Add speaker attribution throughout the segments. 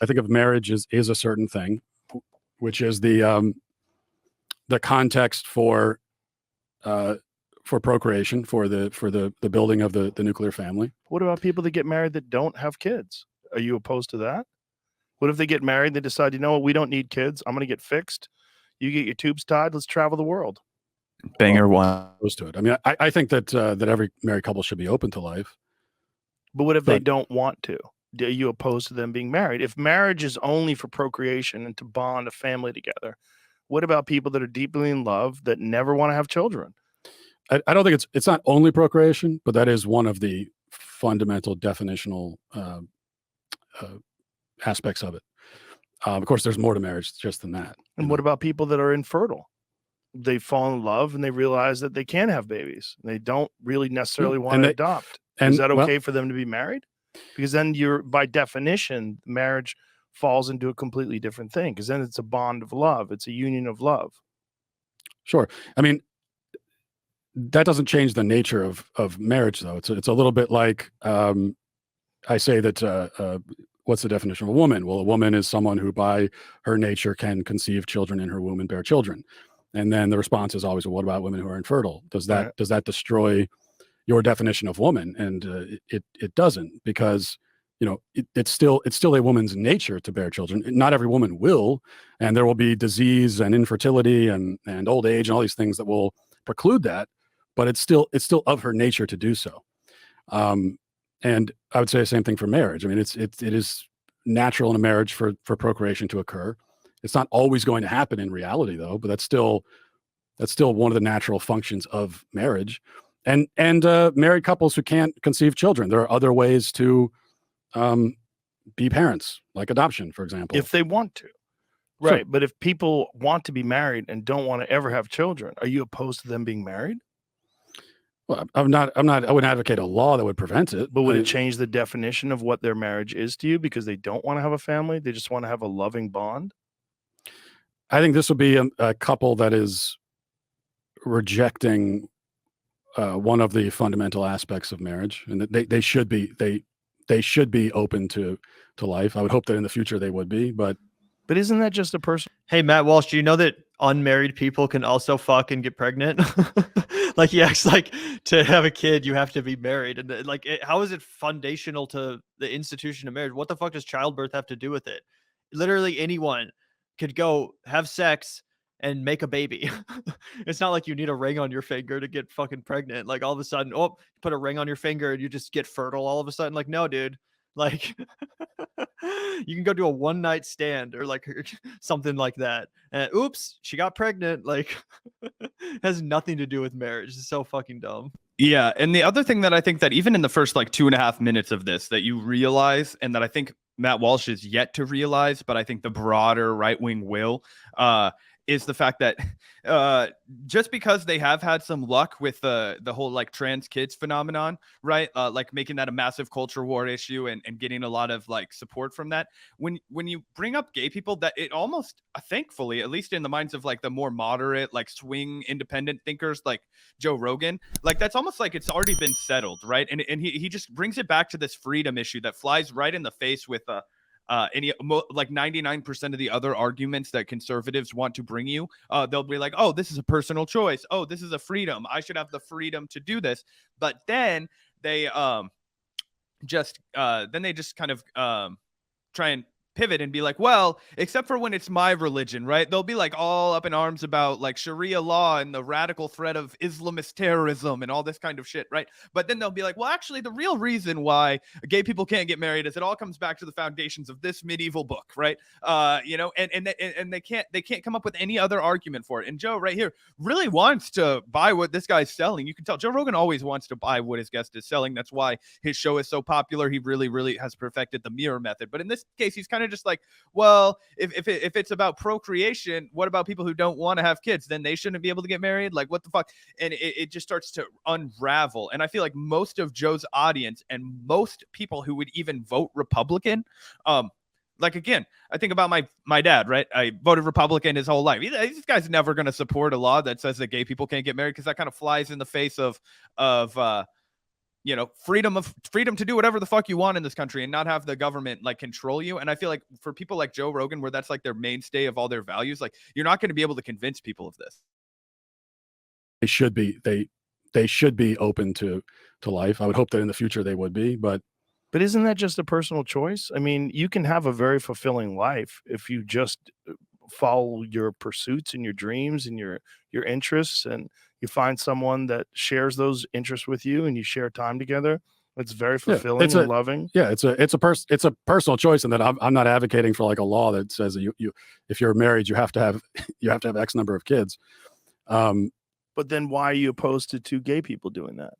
Speaker 1: I think of marriage is a certain thing, which is the context for procreation, for the building of the nuclear family.
Speaker 2: What about people that get married that don't have kids? Are you opposed to that? What if they get married, they decide, you know what, we don't need kids. I'm going to get fixed. You get your tubes tied. Let's travel the world.
Speaker 3: Banger one.
Speaker 1: Opposed to it. I mean, I think that every married couple should be open to life.
Speaker 2: But what if they don't want to? Are you opposed to them being married? If marriage is only for procreation and to bond a family together, what about people that are deeply in love that never want to have children?
Speaker 1: I don't think it's not only procreation, but that is one of the fundamental definitional aspects of it. Of course, there's more to marriage just than that.
Speaker 2: And what about people that are infertile? They fall in love and they realize that they can have babies. They don't really necessarily want to adopt. Is that okay for them to be married? Because then by definition, marriage falls into a completely different thing, because then it's a bond of love. It's a union of love.
Speaker 1: Sure. I mean, that doesn't change the nature of marriage, though. It's a little bit like I say that what's the definition of a woman? Well, a woman is someone who by her nature can conceive children in her womb and bear children. And then the response is always, well, what about women who are infertile? Does that destroy your definition of woman? And it doesn't, because it's still a woman's nature to bear children. Not every woman will, and there will be disease and infertility and old age and all these things that will preclude that, but it's still of her nature to do so. And I would say the same thing for marriage. I mean, it is natural in a marriage for procreation to occur. It's not always going to happen in reality, though, but that's still one of the natural functions of marriage. And married couples who can't conceive children, there are other ways to be parents, like adoption, for example,
Speaker 2: if they want to. Right. Sure. But if people want to be married and don't want to ever have children, are you opposed to them being married?
Speaker 1: Well, I wouldn't advocate a law that would prevent it.
Speaker 2: But would it change the definition of what their marriage is to you, because they don't want to have a family? They just want to have a loving bond?
Speaker 1: I think this would be a couple that is rejecting one of the fundamental aspects of marriage, and that they should be open to life. I would hope that in the future they would be, but
Speaker 2: isn't that just a person?
Speaker 3: Hey, Matt Walsh, do you know that unmarried people can also fuck and get pregnant? Like, he acts like to have a kid, you have to be married. And how is it foundational to the institution of marriage? What the fuck does childbirth have to do with it? Literally anyone could go have sex and make a baby. It's not like you need a ring on your finger to get fucking pregnant. Like, all of a sudden, put a ring on your finger and you just get fertile all of a sudden. Like, no, dude. Like, you can go do a one-night stand or like something like that. And oops, she got pregnant. Like, has nothing to do with marriage. It's so fucking dumb.
Speaker 4: Yeah. And the other thing that I think that even in the first 2.5 minutes of this that you realize, and that I think Matt Walsh is yet to realize, but I think the broader right-wing will, is the fact that just because they have had some luck with the whole trans kids phenomenon, right? Making that a massive culture war issue and getting a lot of support from that. When you bring up gay people, that it almost, thankfully, at least in the minds of the more moderate, swing independent thinkers like Joe Rogan, that's almost like it's already been settled, right? And he just brings it back to this freedom issue that flies right in the face with 99% of the other arguments that conservatives want to bring you. They'll be like, oh, this is a personal choice. Oh, this is a freedom. I should have the freedom to do this. But then they just kind of try and pivot and be like, well, except for when it's my religion, right? They'll be all up in arms about Sharia law and the radical threat of Islamist terrorism and all this kind of shit, right? But then they'll be like, well, actually, the real reason why gay people can't get married is it all comes back to the foundations of this medieval book, right? And they can't come up with any other argument for it. And Joe right here really wants to buy what this guy's selling. You can tell Joe Rogan always wants to buy what his guest is selling. That's why his show is so popular. He really, really has perfected the mirror method. But in this case, he's kind of just well, if it's about procreation, what about people who don't want to have kids? Then they shouldn't be able to get married? Like, what the fuck? And it just starts to unravel. And I feel like most of Joe's audience and most people who would even vote Republican, again, I think about my dad, right? I voted Republican his whole life. This guy's never going to support a law that says that gay people can't get married, because that kind of flies in the face of you know, freedom to do whatever the fuck you want in this country and not have the government like control you. And I feel like for people like Joe Rogan, where that's like their mainstay of all their values, like you're not going to be able to convince people of this.
Speaker 1: They should be. They should be open to life. I would hope that in the future they would be, but
Speaker 2: isn't that just a personal choice? I mean, you can have a very fulfilling life if you just follow your pursuits and your dreams and your interests, and you find someone that shares those interests with you and you share time together. It's very fulfilling and loving.
Speaker 1: Yeah, it's a personal choice, and that I'm not advocating for like a law that says that you if you're married you have to have X number of kids.
Speaker 2: But then why are you opposed to two gay people doing that?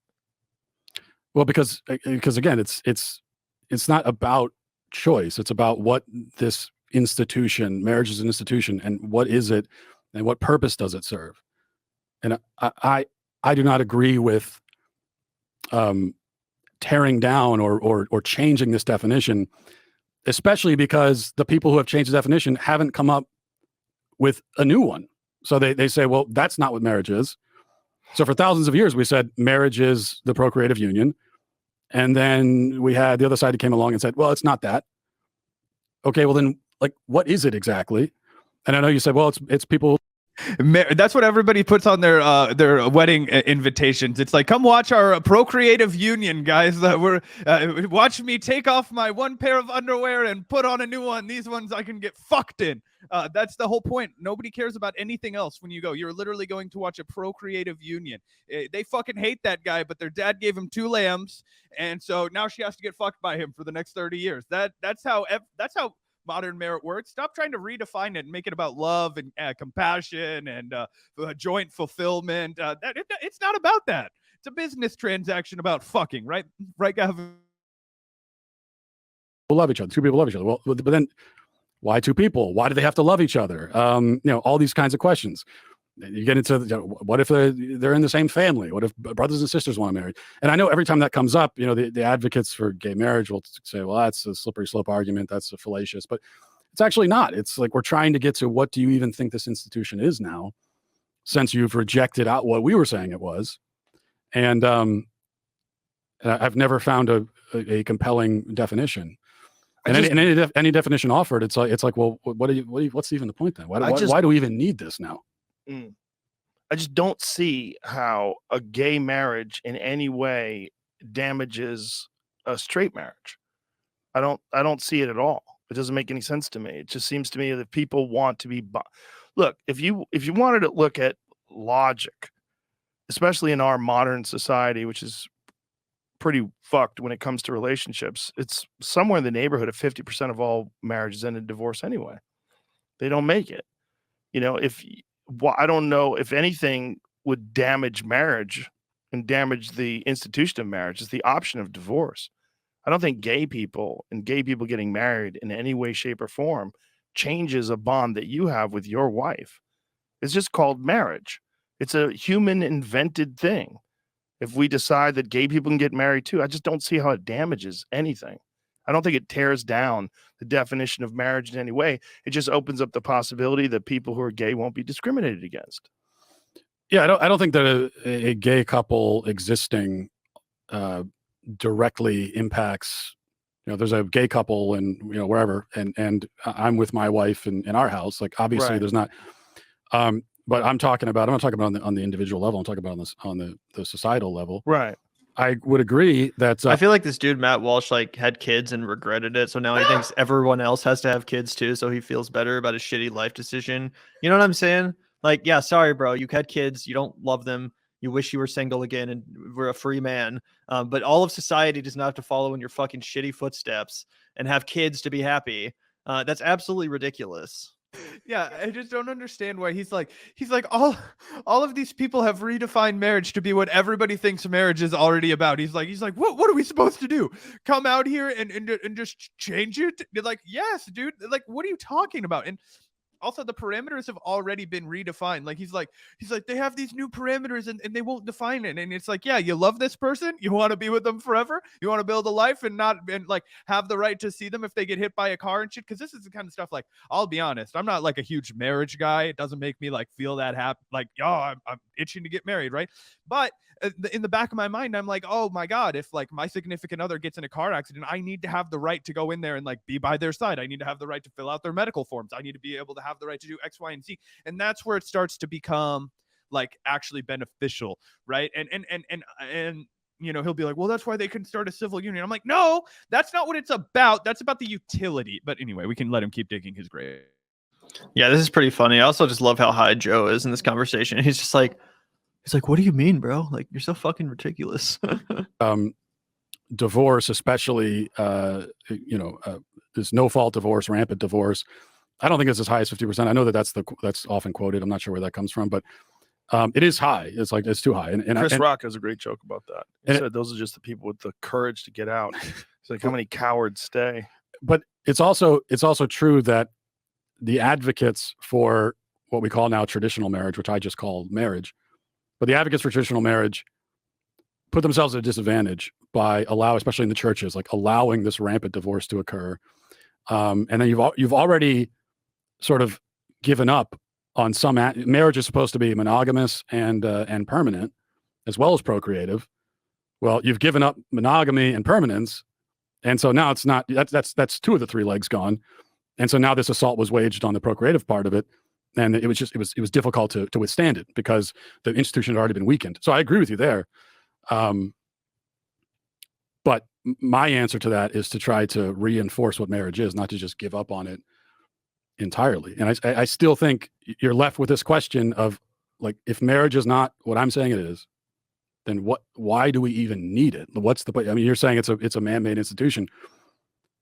Speaker 1: Well, because again, it's not about choice. It's about what this institution, marriage is an institution, and what is it, and what purpose does it serve? And I do not agree with tearing down or changing this definition, especially because the people who have changed the definition haven't come up with a new one. So they say, well, that's not what marriage is. So for thousands of years, we said marriage is the procreative union. And then we had the other side that came along and said, well, it's not that. Okay, well then, like, what is it exactly? And I know you said, well, it's people.
Speaker 4: That's what everybody puts on their wedding invitations. It's like, come watch our procreative union, guys. Watch me take off my one pair of underwear and put on a new one. These ones I can get fucked in. That's the whole point. Nobody cares about anything else when you go. You're literally going to watch a procreative union. They fucking hate that guy, but their dad gave him 2 lambs, and so now she has to get fucked by him for the next 30 years. That's how modern merit works. Stop trying to redefine it and make it about love and compassion and joint fulfillment. It's not about that. It's a business transaction about fucking, right? Right, Gavin?
Speaker 1: People love each other. 2 people love each other. Well, but then why 2 people? Why do they have to love each other? All these kinds of questions. You get into what if they're in the same family? What if brothers and sisters want to marry? And I know every time that comes up, the advocates for gay marriage will say, well, that's a slippery slope argument. That's a fallacious, but it's actually not. It's like we're trying to get to what do you even think this institution is now, since you've rejected out what we were saying it was. And I've never found a compelling definition. And any definition offered, it's like, well, what's even the point then? Why do we even need this now?
Speaker 2: I just don't see how a gay marriage in any way damages a straight marriage. I don't see it at all. It doesn't make any sense to me. It just seems to me that people want to be look, if you wanted to look at logic, especially in our modern society, which is pretty fucked when it comes to relationships, it's somewhere in the neighborhood of 50% of all marriages end in divorce anyway. They don't make it. I don't know if anything would damage marriage and damage the institution of marriage is the option of divorce. I don't think gay people getting married in any way, shape, or form changes a bond that you have with your wife. It's just called marriage. It's a human invented thing. If we decide that gay people can get married too, I just don't see how it damages anything. I don't think it tears down the definition of marriage in any way. It just opens up the possibility that people who are gay won't be discriminated against.
Speaker 1: Yeah, I don't think that a gay couple existing directly impacts. There's a gay couple and wherever, and I'm with my wife in our house. Like obviously,
Speaker 2: Right.
Speaker 1: there's not. But I'm not talking about on the individual level. I'm talking about on the societal level.
Speaker 2: Right.
Speaker 1: I would agree that
Speaker 3: I feel like this dude Matt Walsh had kids and regretted it, so now he thinks everyone else has to have kids too, so he feels better about his shitty life decision. You know what I'm saying? Like, yeah, sorry, bro, you had kids, you don't love them, you wish you were single again and were a free man. But all of society does not have to follow in your fucking shitty footsteps and have kids to be happy. That's absolutely ridiculous.
Speaker 4: Yeah, I just don't understand why he's like all of these people have redefined marriage to be what everybody thinks marriage is already about. He's like, what are we supposed to do? Come out here and just change it? They're like, yes, dude. Like, what are you talking about? And Also, the parameters have already been redefined. Like he's like they have these new parameters and they won't define it. And it's like, yeah, you love this person, you want to be with them forever, you want to build a life and not and like have the right to see them if they get hit by a car and shit. Because this is the kind of stuff, like, I'll be honest, I'm not like a huge marriage guy. It doesn't make me like feel that happy, like, I'm itching to get married, right? But in the back of my mind, I'm like, oh my God, if like my significant other gets in a car accident, I need to have the right to go in there and like be by their side. I need to have the right to fill out their medical forms. I need to be able to have the right to do X, Y, and Z. And that's where it starts to become like actually beneficial, right? And you know, he'll be like, well, that's why they can start a civil union. I'm like, no, that's not what it's about. That's about the utility. But anyway, we can let him keep digging his grave.
Speaker 3: Yeah, this is pretty funny. I also just love how high Joe is in this conversation. He's just like, what do you mean, bro? Like, you're so fucking ridiculous.
Speaker 1: Divorce, especially, this no-fault divorce, rampant divorce. I don't think it's as high as 50%. I know that's often quoted. I'm not sure where that comes from, but it is high. It's like, it's too high. And
Speaker 2: Chris Rock has a great joke about that. He said those are just the people with the courage to get out. It's like, how many cowards stay?
Speaker 1: But it's also true that the advocates for what we call now traditional marriage, which I just call marriage, but the advocates for traditional marriage put themselves at a disadvantage by especially in the churches, like allowing this rampant divorce to occur. And then you've already sort of given up on some marriage is supposed to be monogamous and permanent, as well as procreative. Well, you've given up monogamy and permanence, and so now it's not. That's two of the three legs gone, and so now this assault was waged on the procreative part of it, and it was difficult to withstand it because the institution had already been weakened. So I agree with you there, but my answer to that is to try to reinforce what marriage is, not to just give up on it entirely. And I still think you're left with this question of, like, if marriage is not what I'm saying it is, then why do we even need it? What's the point? I mean, you're saying it's a man-made institution.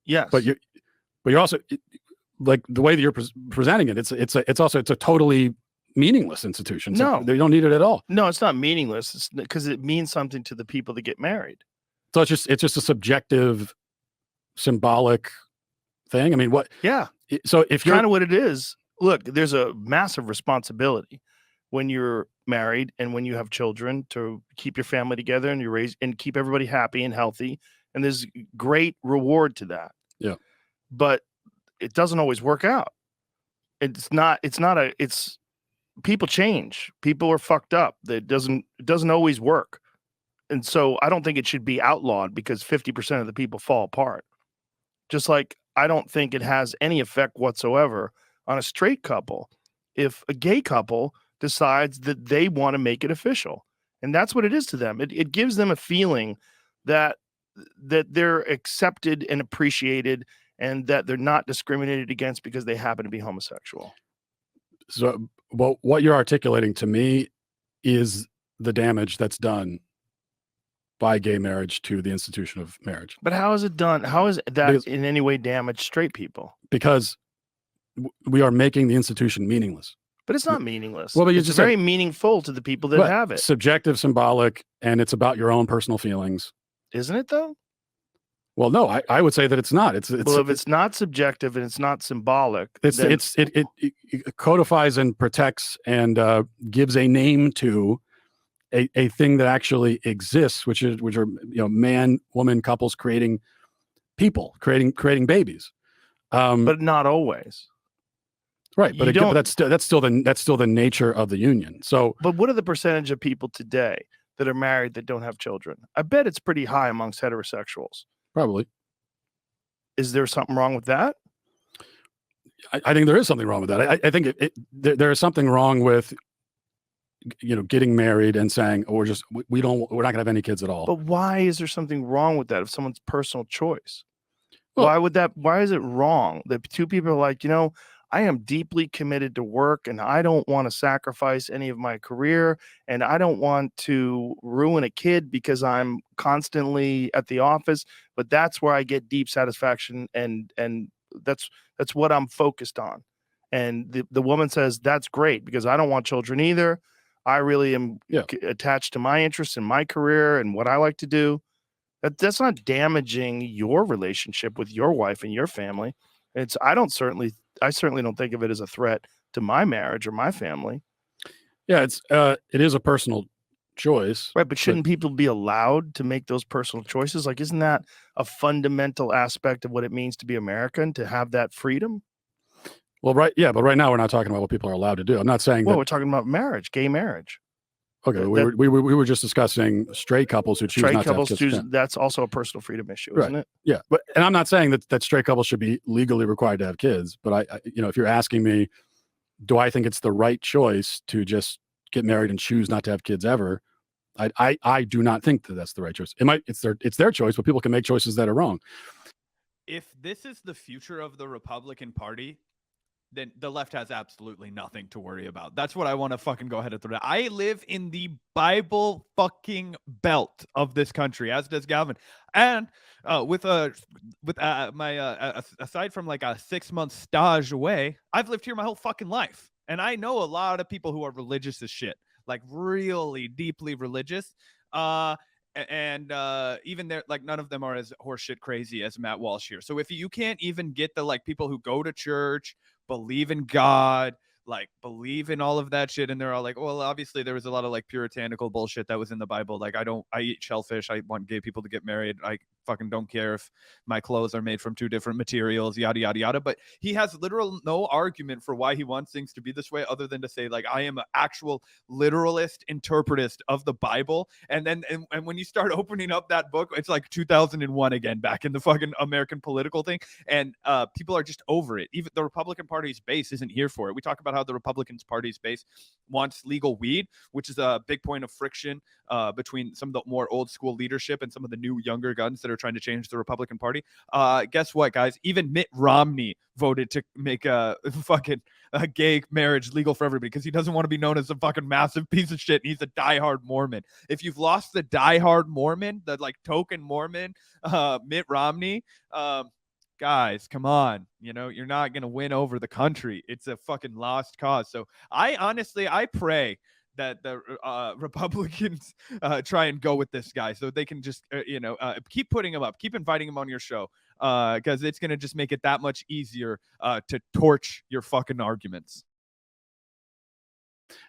Speaker 2: Yes.
Speaker 1: But you're also, like, the way that you're presenting it, it's a totally meaningless institution. So
Speaker 2: No,
Speaker 1: they don't need it at all.
Speaker 2: No, it's not meaningless. It's because it means something to the people that get married.
Speaker 1: So it's just a subjective, symbolic thing. I mean, what?
Speaker 2: Yeah.
Speaker 1: So if you're
Speaker 2: kind of what it is, look, there's a massive responsibility when you're married and when you have children to keep your family together and you raise and keep everybody happy and healthy. And there's great reward to that.
Speaker 1: Yeah.
Speaker 2: But it doesn't always work out. It's people change. People are fucked up. It doesn't always work. And so I don't think it should be outlawed because 50% of the people fall apart. Just like I don't think it has any effect whatsoever on a straight couple if a gay couple decides that they want to make it official. And that's what it is to them. It gives them a feeling that they're accepted and appreciated and that they're not discriminated against because they happen to be homosexual.
Speaker 1: So, well, what you're articulating to me is the damage that's done by gay marriage to the institution of marriage.
Speaker 2: But how is it done? How is that in any way damaged straight people?
Speaker 1: Because we are making the institution meaningless.
Speaker 2: But it's not meaningless.
Speaker 1: Well, but
Speaker 2: it's very meaningful to the people that have it.
Speaker 1: Subjective, symbolic, and it's about your own personal feelings.
Speaker 2: Isn't it though?
Speaker 1: Well, no, I would say that it's not.
Speaker 2: Well, if it's not subjective and it's not symbolic,
Speaker 1: it codifies and protects and gives a name to a thing that actually exists, which are man, woman couples creating people, creating babies.
Speaker 2: But not always.
Speaker 1: Right, but again, that's still the nature of the union. So,
Speaker 2: but what are the percentage of people today that are married that don't have children? I bet it's pretty high amongst heterosexuals.
Speaker 1: Probably.
Speaker 2: Is there something wrong with that?
Speaker 1: I think there is something wrong with that. I think there is something wrong with getting married and saying, oh, we're not gonna have any kids at all.
Speaker 2: But why is there something wrong with that? If someone's personal choice, well, why is it wrong that two people are like, I am deeply committed to work and I don't want to sacrifice any of my career and I don't want to ruin a kid because I'm constantly at the office, but that's where I get deep satisfaction and that's what I'm focused on. And the woman says, that's great because I don't want children either. I really am attached to my interests in my career and what I like to do. That's not damaging your relationship with your wife and your family. That's just, it's a I certainly don't think of it as a threat to my marriage or my family.
Speaker 1: Yeah, it is a personal choice.
Speaker 2: Right, but shouldn't people be allowed to make those personal choices? Like, isn't that a fundamental aspect of what it means to be American, to have that freedom?
Speaker 1: Well, right, yeah, but right now we're not talking about what people are allowed to do. I'm not saying
Speaker 2: Well,
Speaker 1: that.
Speaker 2: we're talking about marriage, gay marriage.
Speaker 1: Okay, we were just discussing straight couples who choose not to have kids.
Speaker 2: That's also a personal freedom issue,
Speaker 1: Right.
Speaker 2: isn't it?
Speaker 1: Yeah, and I'm not saying that straight couples should be legally required to have kids, but I if you're asking me, do I think it's the right choice to just get married and choose not to have kids ever? I do not think that that's the right choice. It's their choice, but people can make choices that are wrong.
Speaker 4: If this is the future of the Republican Party, then the left has absolutely nothing to worry about. That's what I want to fucking go ahead and throw down. I live in the Bible fucking belt of this country, as does Gavin. And aside from like a 6-month stage away, I've lived here my whole fucking life. And I know a lot of people who are religious as shit, like really deeply religious. And even there, like, none of them are as horseshit crazy as Matt Walsh here. So if you can't even get the like people who go to church, believe in God, like believe in all of that shit, and they're all like, well, obviously there was a lot of like puritanical bullshit that was in the Bible. Like, I eat shellfish, I want gay people to get married, I fucking don't care if my clothes are made from 2 different materials, yada yada yada. But he has literal no argument for why he wants things to be this way, other than to say, like, I am an actual literalist, interpretist of the Bible. And then and when you start opening up that book, it's like 2001 again, back in the fucking American political thing. And people are just over it. Even the Republican Party's base isn't here for it. We talk about how the Republican Party's base wants legal weed, which is a big point of friction between some of the more old school leadership and some of the new younger guns that are trying to change the Republican Party. Guess what, guys? Even Mitt Romney voted to make a gay marriage legal for everybody because he doesn't want to be known as a fucking massive piece of shit. And he's a diehard Mormon. If you've lost the diehard Mormon, the like token Mormon, Mitt Romney, guys, come on. You're not going to win over the country. It's a fucking lost cause. So I pray that the Republicans try and go with this guy so they can just, keep putting him up, keep inviting him on your show, because it's going to just make it that much easier to torch your fucking arguments.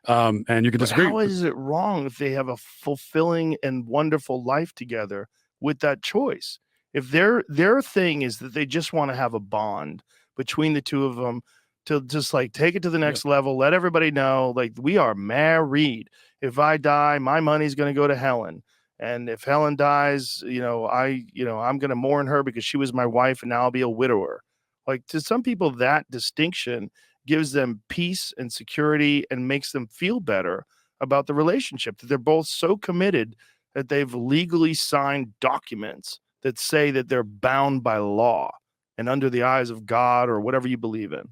Speaker 1: And you can disagree.
Speaker 2: How is it wrong if they have a fulfilling and wonderful life together with that choice? If their thing is that they just want to have a bond between the two of them to just like take it to the next level, let everybody know, like, we are married. If I die, my money's going to go to Helen. And if Helen dies, I'm going to mourn her because she was my wife and now I'll be a widower. Like, to some people, that distinction gives them peace and security and makes them feel better about the relationship, that they're both so committed that they've legally signed documents that say that they're bound by law and under the eyes of God or whatever you believe in.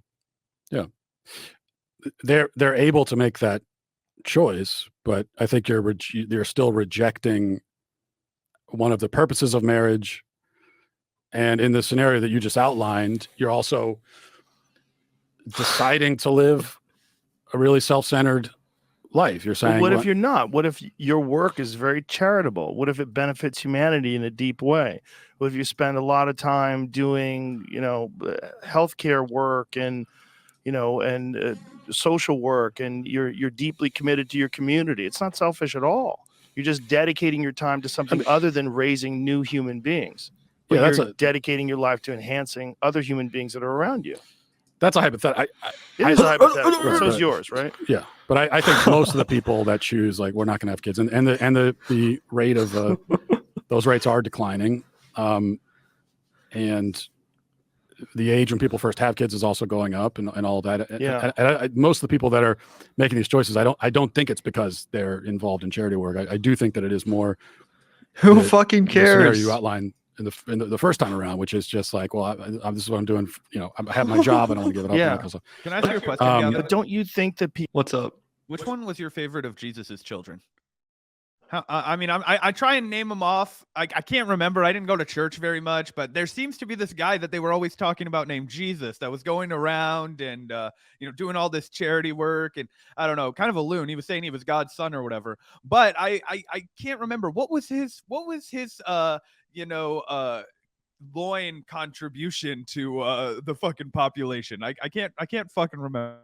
Speaker 1: Yeah. They're able to make that choice, but I think you're still rejecting one of the purposes of marriage. And in the scenario that you just outlined, you're also deciding to live a really self-centered life. You're saying,
Speaker 2: what if you're not? What if your work is very charitable? What if it benefits humanity in a deep way? What if you spend a lot of time doing, healthcare work and, social work, and you're deeply committed to your community? It's not selfish at all. You're just dedicating your time to something other than raising new human beings. But you're dedicating your life to enhancing other human beings that are around you.
Speaker 1: That's a hypothetical.
Speaker 2: It is a hypothetical. So is yours, right?
Speaker 1: Yeah, but I think most of the people that choose, like, we're not going to have kids, and the rate of those rates are declining, and the age when people first have kids is also going up, and all of that.
Speaker 2: Yeah.
Speaker 1: And most of the people that are making these choices, I don't think it's because they're involved in charity work. I do think that it is more.
Speaker 3: Who fucking cares?
Speaker 1: You outlined in the first time around, which is just like, well, this is what I'm doing. I have my job. I don't want to give it up.
Speaker 2: Yeah.
Speaker 4: Can I ask you a question, Gavin?
Speaker 2: But don't you think that people?
Speaker 3: What's up?
Speaker 4: Which one was your favorite of Jesus's children? I try and name them off. I can't remember. I didn't go to church very much, but there seems to be this guy that they were always talking about named Jesus that was going around and doing all this charity work, and I don't know, kind of a loon. He was saying he was God's son or whatever, but I can't remember what was his loin contribution to the fucking population. I can't fucking remember.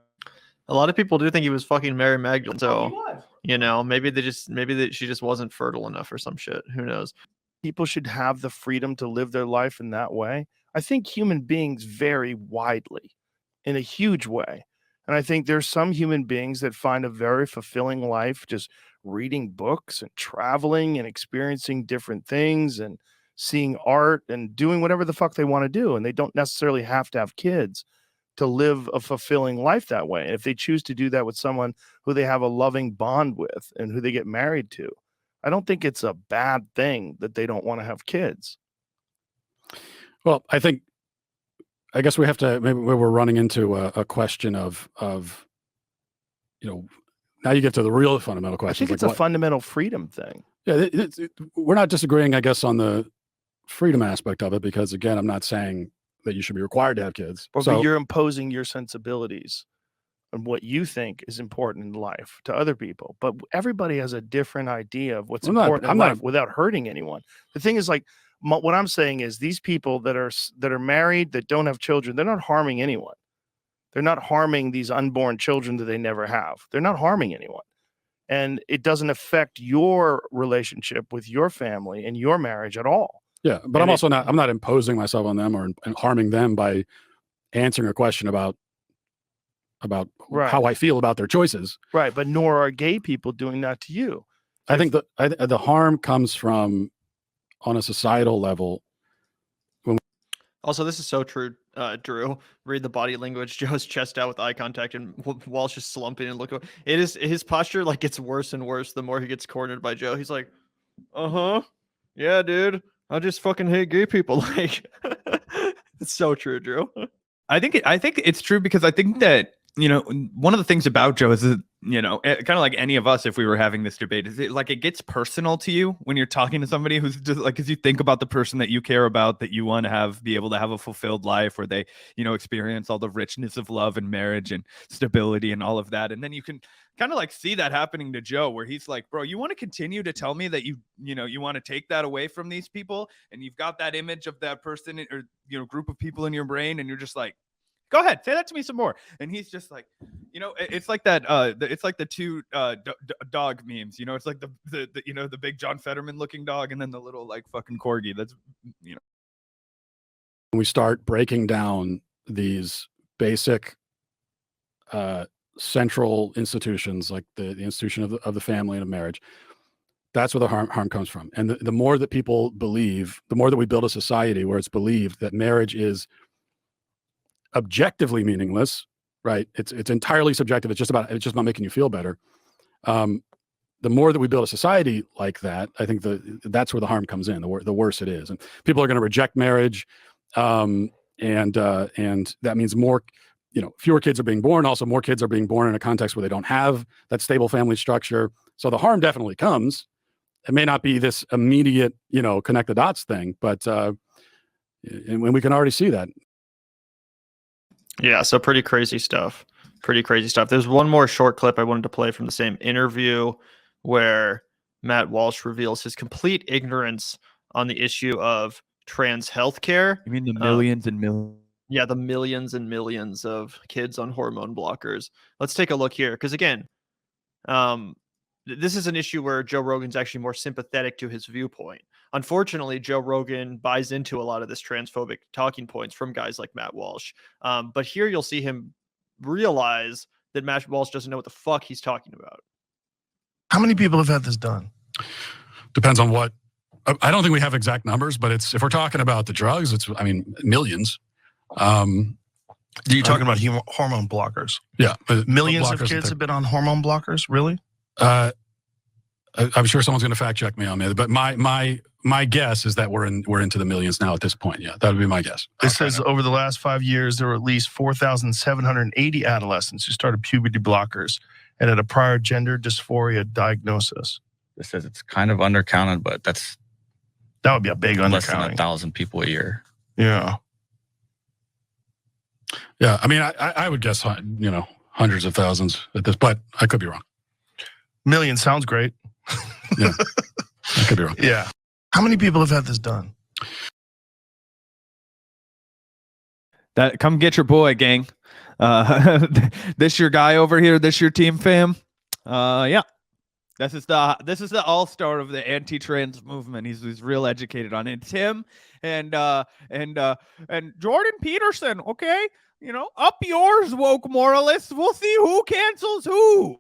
Speaker 3: A lot of people do think he was fucking Mary Magdalene. So, you know, maybe she just wasn't fertile enough or some shit. Who knows?
Speaker 2: People should have the freedom to live their life in that way. I think human beings vary widely in a huge way. And I think there's some human beings that find a very fulfilling life just reading books and traveling and experiencing different things and seeing art and doing whatever the fuck they want to do. And they don't necessarily have to have kids to live a fulfilling life that way. And if they choose to do that with someone who they have a loving bond with and who they get married to, I don't think it's a bad thing that they don't want to have kids.
Speaker 1: Well, I guess we have to, maybe we're running into a question of, you know, now you get to the real fundamental question.
Speaker 2: I think it's a fundamental freedom thing.
Speaker 1: Yeah. We're not disagreeing, I guess, on the freedom aspect of it, because again, I'm not saying that you should be required to have kids.
Speaker 2: But you're imposing your sensibilities and what you think is important in life to other people. But everybody has a different idea of what's important in life without hurting anyone. The thing is, like, what I'm saying is these people that are married, that don't have children, they're not harming anyone. They're not harming these unborn children that they never have. They're not harming anyone. And it doesn't affect your relationship with your family and your marriage at all.
Speaker 1: Yeah, but I'm not imposing myself on them or harming them by answering a question about how I feel about their choices.
Speaker 2: Right, but nor are gay people doing that to you.
Speaker 1: I think the harm comes from, on a societal level.
Speaker 3: Also, this is so true, Drew. Read the body language. Joe's chest out with eye contact, and Walsh is slumping and looking. His posture like gets worse and worse the more he gets cornered by Joe. He's like, yeah, dude. I just fucking hate gay people. Like, it's so true, Drew.
Speaker 4: I think it's true, because I think that, you know, one of the things about Joe is that, you know, kind of like any of us, if we were having this debate, is it gets personal to you when you're talking to somebody who's just like, because you think about the person that you care about, that you want to be able to have a fulfilled life, where they, you know, experience all the richness of love and marriage and stability and all of that. And then you can kind of like see that happening to Joe, where he's like, bro, you want to continue to tell me that you want to take that away from these people, and you've got that image of that person or, you know, group of people in your brain, and you're just like, go ahead, say that to me some more. And he's just like, you know, it's like that. It's like the two dog memes. You know, it's like the you know, the big John Fetterman looking dog, and then the little like fucking corgi. That's, you know.
Speaker 1: When we start breaking down these basic central institutions, like the institution of the family and of marriage, that's where the harm comes from. And the more that people believe, the more that we build a society where it's believed that marriage is objectively meaningless, right? It's entirely subjective. It's just about making you feel better. The more that we build a society like that, I think that's where the harm comes in. The worse it is, and people are going to reject marriage, and that means more, you know, fewer kids are being born. Also, more kids are being born in a context where they don't have that stable family structure. So the harm definitely comes. It may not be this immediate, you know, connect the dots thing, but and we can already see that.
Speaker 3: Yeah, so pretty crazy stuff. There's one more short clip I wanted to play from the same interview where Matt Walsh reveals his complete ignorance on the issue of trans healthcare.
Speaker 4: You mean the millions and millions?
Speaker 3: Yeah, the millions and millions of kids on hormone blockers. Let's take a look here, because again, this is an issue where Joe Rogan's actually more sympathetic to his viewpoint. Unfortunately, Joe Rogan buys into a lot of this transphobic talking points from guys like Matt Walsh. But here you'll see him realize that Matt Walsh doesn't know what the fuck he's talking about.
Speaker 5: How many people have had this done?
Speaker 1: Depends on what. I don't think we have exact numbers, but if we're talking about the drugs, millions.
Speaker 5: You're talking about hormone blockers?
Speaker 1: Yeah.
Speaker 5: Millions of kids have been on hormone blockers? Really?
Speaker 1: I'm sure someone's going to fact check me on that, but my guess is that we're into the millions now at this point. Yeah, that would be my guess.
Speaker 5: It says over the last 5 years, there were at least 4,780 adolescents who started puberty blockers and had a prior gender dysphoria diagnosis.
Speaker 6: It says it's kind of undercounted, but
Speaker 5: that would be a big undercounting.
Speaker 6: Less than 1,000 people a year.
Speaker 5: Yeah.
Speaker 1: Yeah, I mean, I would guess, you know, hundreds of thousands at this, but I could be wrong.
Speaker 5: Million sounds great.
Speaker 1: Yeah, I could be wrong.
Speaker 5: Yeah. How many people have had this done?
Speaker 4: That come get your boy, gang. This your guy over here. This your team, fam. Yeah. This is the all-star of the anti-trans movement. He's real educated on it. It's him and Jordan Peterson. Okay, up yours, woke moralists. We'll see who cancels who.